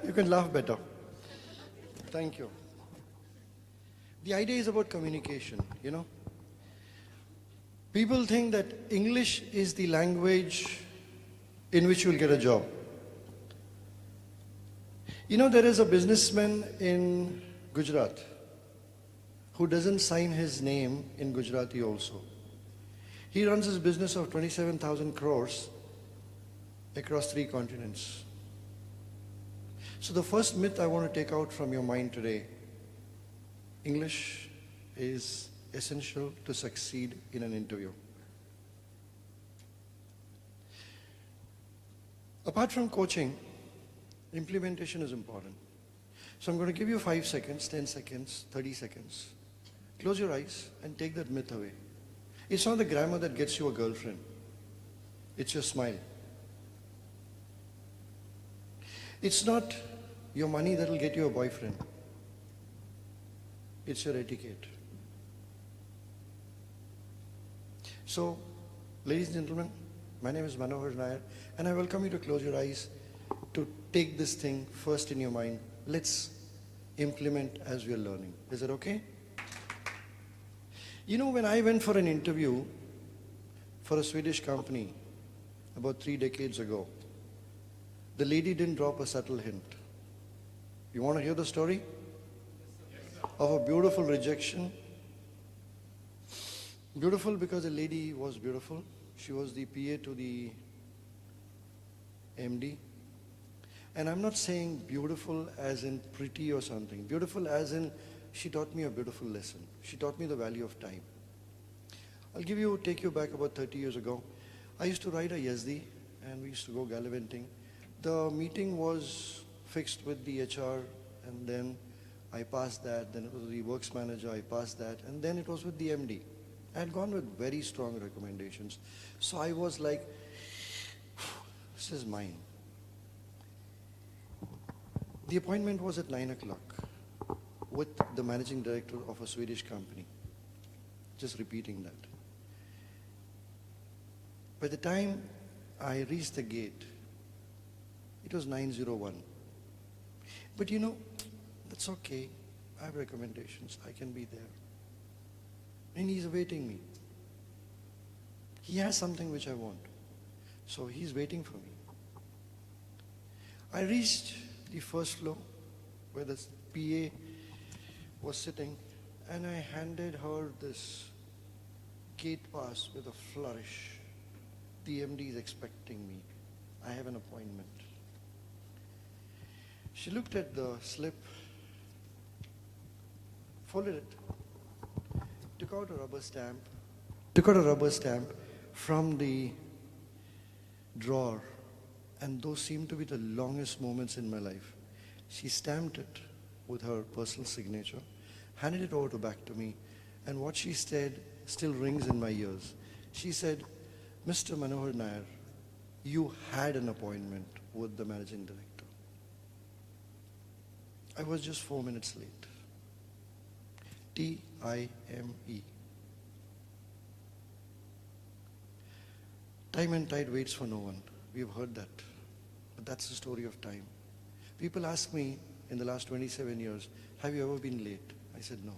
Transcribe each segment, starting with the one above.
You can laugh better. Thank you. The idea is about communication, you know. People think that English is the language in which you will get a job. You know, there is a businessman in Gujarat who doesn't sign his name in Gujarati also. He runs his business of 27,000 crores across 3 continents. So the first myth I want to take out from your mind today, English is essential to succeed in an interview. Apart from coaching, implementation is important. So I'm going to give you 5 seconds, 10 seconds, 30 seconds. Close your eyes and take that myth away. It's not the grammar that gets you a girlfriend. It's your smile. It's not your money that will get you a boyfriend. It's your etiquette. So, ladies and gentlemen, my name is Manohar Nair, and I welcome you to close your eyes to take this thing first in your mind. Let's implement as we are learning. Is that okay? You know, when I went for an interview for a Swedish company about 3 decades ago, the lady didn't drop a subtle hint. You want to hear the story? Of a beautiful rejection. Beautiful because the lady was beautiful. She was the PA to the MD. And I'm not saying beautiful as in pretty or something. Beautiful as in she taught me a beautiful lesson. She taught me the value of time. I'll take you back about 30 years ago. I used to ride a Yazdi and we used to go gallivanting. The meeting was fixed with the HR and then I passed that. Then it was the works manager, I passed that. And then it was with the MD. I had gone with very strong recommendations. So I was like, this is mine. The appointment was at 9 o'clock with the managing director of a Swedish company. Just repeating that. By the time I reached the gate, it was 9:01. But you know, that's okay. I have recommendations. I can be there. And he's awaiting me. He has something which I want. So he's waiting for me. I reached the first floor where the PA was sitting and I handed her this gate pass with a flourish. The MD is expecting me. I have an appointment. She looked at the slip, folded it, took out a rubber stamp from the drawer, and those seemed to be the longest moments in my life. She stamped it with her personal signature, handed it over back to me, and what she said still rings in my ears. She said, Mr. Manohar Nair, you had an appointment with the managing director. I was just 4 minutes late. T-I-M-E. Time and tide waits for no one. We've heard that. But that's the story of time. People ask me in the last 27 years, have you ever been late? I said no.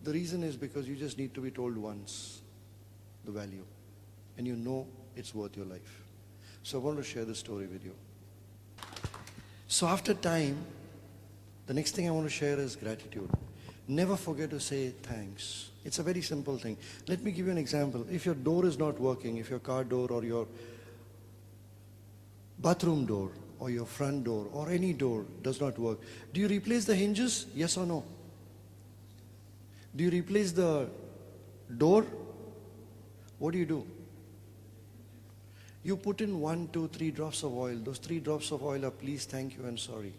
The reason is because you just need to be told once the value. And you know it's worth your life. So I want to share this story with you. So after time, the next thing I want to share is gratitude. Never forget to say thanks. It's a very simple thing. Let me give you an example. If your door is not working, if your car door or your bathroom door or your front door or any door does not work, do you replace the hinges? Yes or no? Do you replace the door? What do? You put in 1, 2, 3 drops of oil. Those 3 drops of oil are please, thank you, and sorry.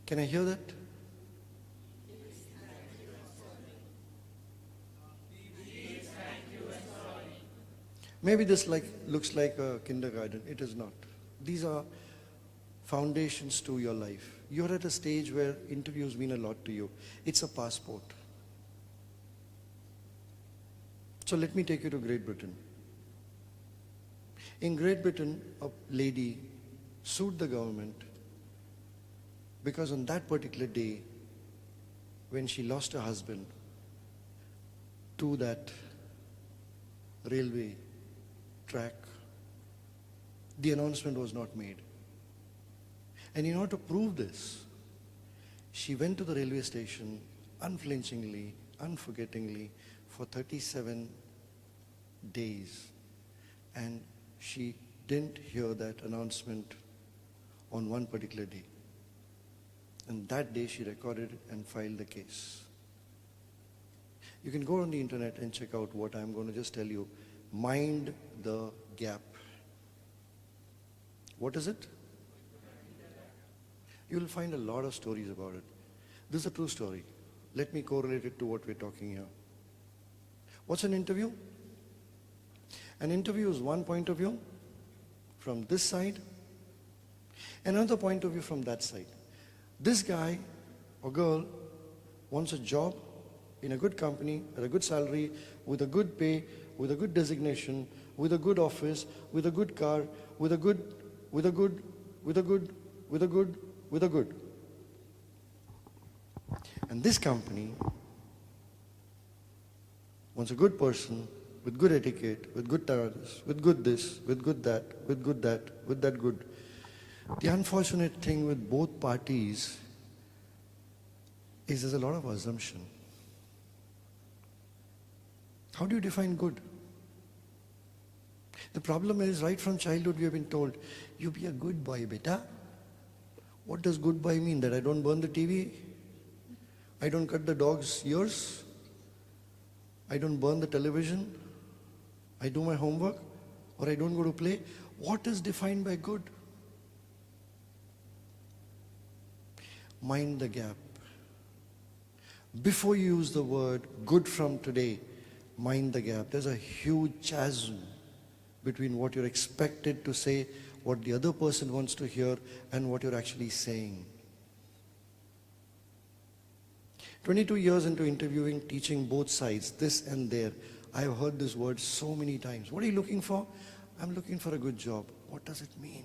Can I hear that? Maybe this looks like a kindergarten. It is not. These are foundations to your life. You're at a stage where interviews mean a lot to you. It's a passport. So let me take you to Great Britain. In Great Britain, a lady sued the government because on that particular day, when she lost her husband to that railway track, the announcement was not made. And in order to prove this, she went to the railway station unflinchingly, unforgettingly, for 37 days. And she didn't hear that announcement on one particular day. And that day she recorded it and filed the case. You can go on the internet and check out what I'm going to just tell you. Mind the gap. What is it? You will find a lot of stories about it. This is a true story. Let me correlate it to what we're talking here. What's an interview? An interview is one point of view from this side, another point of view from that side. This guy or girl wants a job in a good company, at a good salary, with a good pay, with a good designation, with a good office, with a good car, with a good. And this company wants a good person with good etiquette, with good tolerance, with good this, with good that, with good that, with that good. The unfortunate thing with both parties is there's a lot of assumption. How do you define good? The problem is, right from childhood we have been told, you be a good boy, beta. What does good boy mean? That I don't burn the TV? I don't cut the dog's ears? I don't burn the television? I do my homework? Or I don't go to play? What is defined by good? Mind the gap. Before you use the word good from today, mind the gap. There's a huge chasm between what you're expected to say, what the other person wants to hear, and what you're actually saying. 22 years into interviewing, teaching both sides, this and there, I've heard this word so many times. What are you looking for? I'm looking for a good job. What does it mean?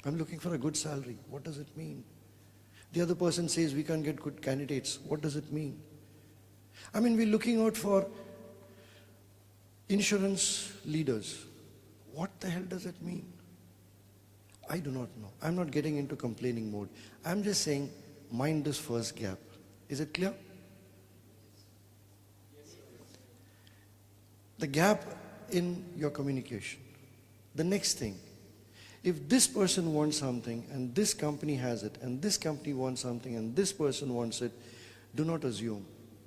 I'm looking for a good salary. What does it mean? The other person says we can't get good candidates. What does it mean? I mean, we're looking out for insurance leaders. What the hell does it mean? I do not know. I'm not getting into complaining mode. I'm just saying, mind this first gap. Is it clear? The gap in your communication. The next thing, if this person wants something and this company has it and this company wants something and this person wants it, do not assume.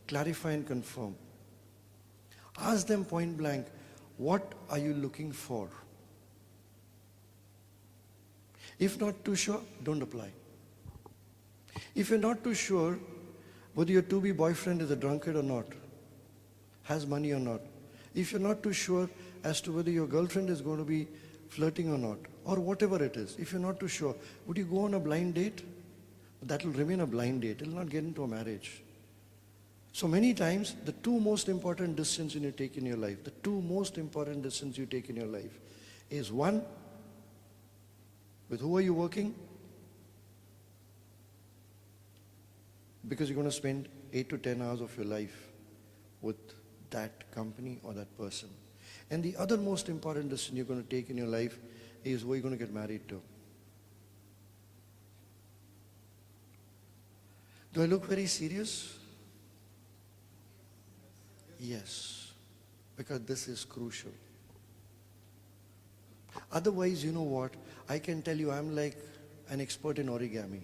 Clarify and confirm. Ask them point blank, what are you looking for? If not too sure, don't apply. If you're not too sure whether your to-be boyfriend is a drunkard or not, has money or not, if you're not too sure as to whether your girlfriend is going to be flirting or not, or whatever it is, if you're not too sure, would you go on a blind date? That will remain a blind date. It will not get into a marriage. So many times, the two most important decisions you take in your life, the two most important decisions you take in your life is one, with who are you working? Because you're going to spend 8 to 10 hours of your life with that company or that person. And the other most important decision you're going to take in your life is who you're going to get married to. Do I look very serious? Yes, because this is crucial. Otherwise, you know what? I can tell you I'm like an expert in origami.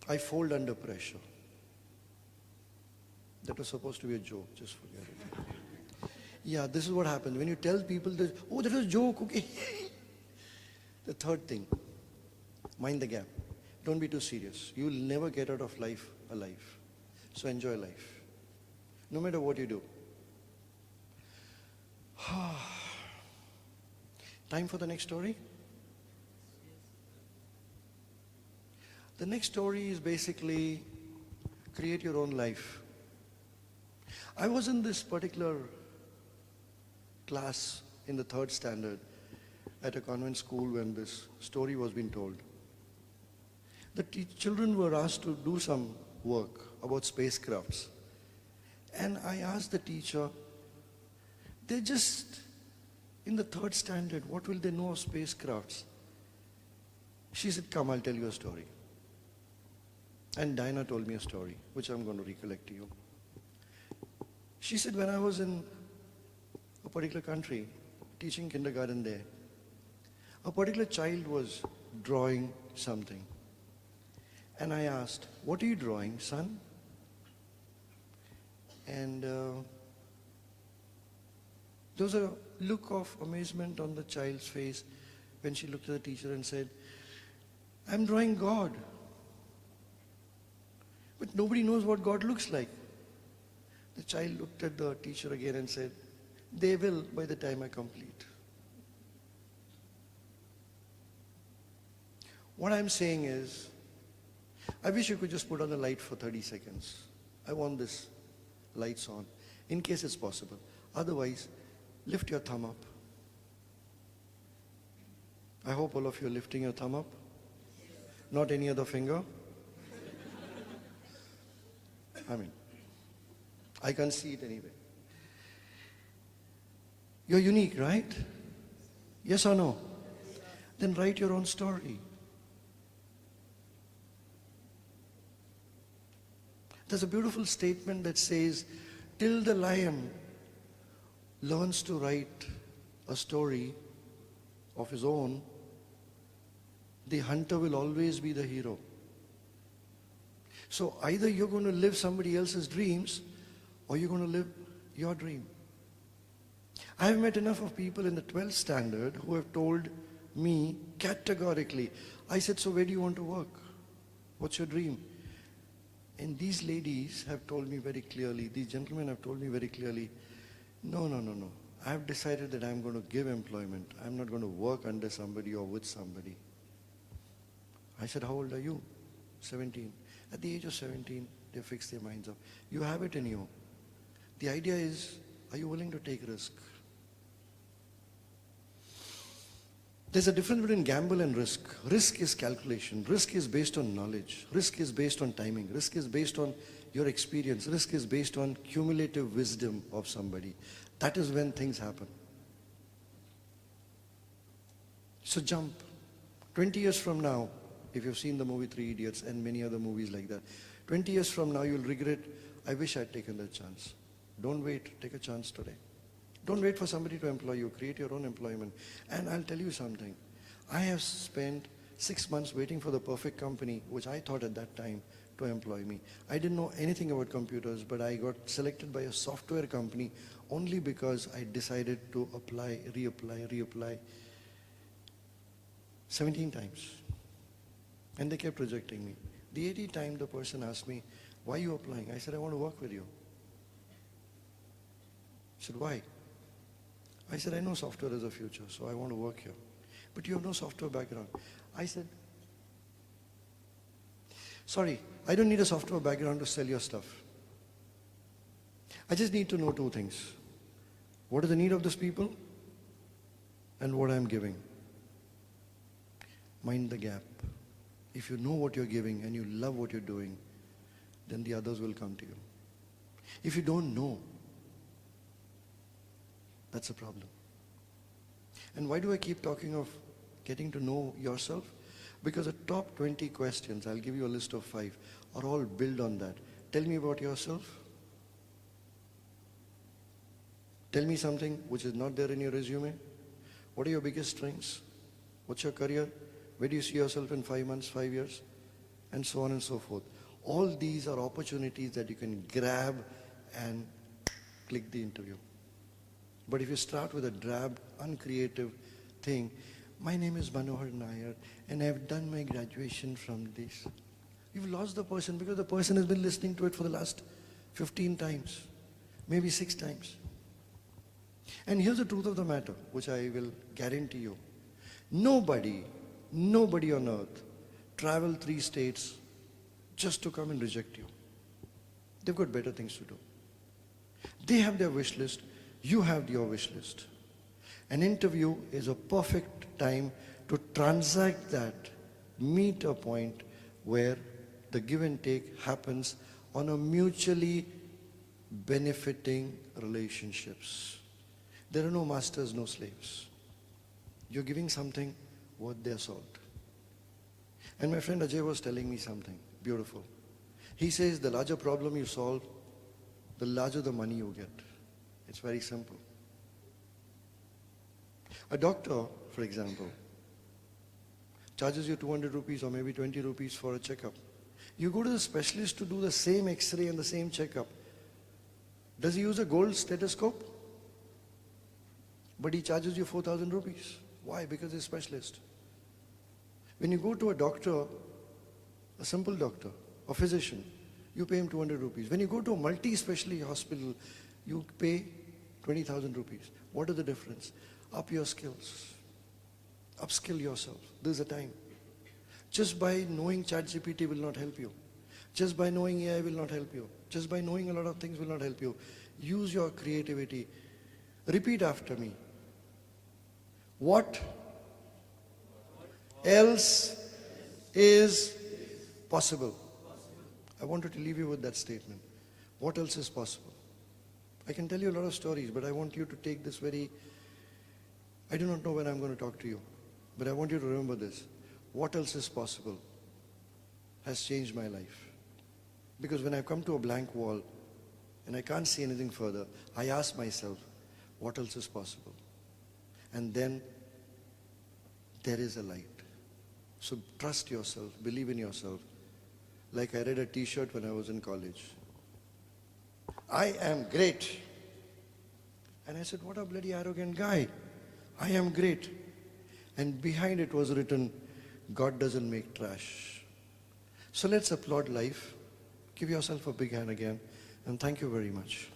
I fold under pressure. That was supposed to be a joke, just forget it. Yeah, this is what happens. When you tell people that, oh, that was a joke, okay. The third thing, mind the gap. Don't be too serious. You will never get out of life alive. So enjoy life. No matter what you do. Time for the next story? The next story is basically create your own life. I was in this particular class in the 3rd standard at a convent school when this story was being told. The children were asked to do some work about spacecrafts. And I asked the teacher, they're just in the 3rd standard, what will they know of spacecrafts? She said, come, I'll tell you a story. And Diana told me a story, which I'm going to recollect to you. She said, when I was in a particular country, teaching kindergarten there, a particular child was drawing something. And I asked, what are you drawing, son? And there was a look of amazement on the child's face when she looked at the teacher and said, I'm drawing God. But nobody knows what God looks like. The child looked at the teacher again and said, they will by the time I complete. What I'm saying is, I wish you could just put on the light for 30 seconds. I want this lights on, in case it's possible. Otherwise, lift your thumb up. I hope all of you are lifting your thumb up. Not any other finger. I mean, I can't see it anyway. You're unique, right? Yes or no? Then write your own story. There's a beautiful statement that says, till the lion learns to write a story of his own, the hunter will always be the hero. So either you're going to live somebody else's dreams or you're going to live your dream. I have met enough of people in the 12th standard who have told me categorically, I said, so where do you want to work? What's your dream? And these ladies have told me very clearly, these gentlemen have told me very clearly, no. I've decided that I'm going to give employment. I'm not going to work under somebody or with somebody. I said, how old are you? 17. At the age of 17, they fix their minds up. You have it in you. The idea is, are you willing to take risk? There's a difference between gamble and risk. Risk is calculation. Risk is based on knowledge. Risk is based on timing. Risk is based on your experience. Risk is based on cumulative wisdom of somebody. That is when things happen. So jump. 20 years from now, if you've seen the movie 3 Idiots and many other movies like that, 20 years from now you'll regret, I wish I'd taken that chance. Don't wait, take a chance today. Don't wait for somebody to employ you, create your own employment. And I'll tell you something, I have spent 6 months waiting for the perfect company, which I thought at that time, to employ me. I didn't know anything about computers, but I got selected by a software company only because I decided to apply, reapply 17 times. And they kept rejecting me. The 80th time the person asked me, why are you applying? I said, I want to work with you. He said, why? I said, I know software is the future, so I want to work here. But you have no software background. I said, sorry, I don't need a software background to sell your stuff. I just need to know 2 things. What is the need of these people? And what I'm giving. Mind the gap. If you know what you're giving and you love what you're doing, then the others will come to you. If you don't know, that's a problem. And why do I keep talking of getting to know yourself? Because the top 20 questions, I'll give you a list of 5, are all built on that. Tell me about yourself. Tell me something which is not there in your resume. What are your biggest strengths? What's your career? Where do you see yourself in 5 months, 5 years? And so on and so forth. All these are opportunities that you can grab and click the interview. But if you start with a drab, uncreative thing, my name is Manohar Nair and I have done my graduation from this. You've lost the person because the person has been listening to it for the last 15 times, maybe 6 times. And here's the truth of the matter, which I will guarantee you. Nobody on earth travel 3 states just to come and reject you. They've got better things to do. They have their wish list. You have your wish list. An interview is a perfect time to transact that, meet a point where the give and take happens on a mutually benefiting relationships. There are no masters, no slaves. You're giving something worth their salt. And my friend Ajay was telling me something beautiful. He says the larger problem you solve, the larger the money you get. It's very simple. A doctor, for example, charges you 200 rupees or maybe 20 rupees for a checkup. You go to the specialist to do the same X-ray and the same checkup. Does he use a gold stethoscope? But he charges you 4,000 rupees. Why? Because he's a specialist. When you go to a doctor, a simple doctor, a physician, you pay him 200 rupees. When you go to a multi-specialty hospital, you pay 20,000 rupees. What is the difference? Up your skills. Upskill yourself. This is the time. Just by knowing ChatGPT will not help you. Just by knowing AI will not help you. Just by knowing a lot of things will not help you. Use your creativity. Repeat after me. What else is possible? I wanted to leave you with that statement. What else is possible? I can tell you a lot of stories, but I want you to take this very... I do not know when I'm going to talk to you, but I want you to remember this. What else is possible has changed my life. Because when I come to a blank wall and I can't see anything further, I ask myself, what else is possible? And then there is a light. So trust yourself, believe in yourself. Like I read a t-shirt when I was in college. I am great. And I said, what a bloody arrogant guy. I am great. And behind it was written, God doesn't make trash. So let's applaud life. Give yourself a big hand again. And thank you very much.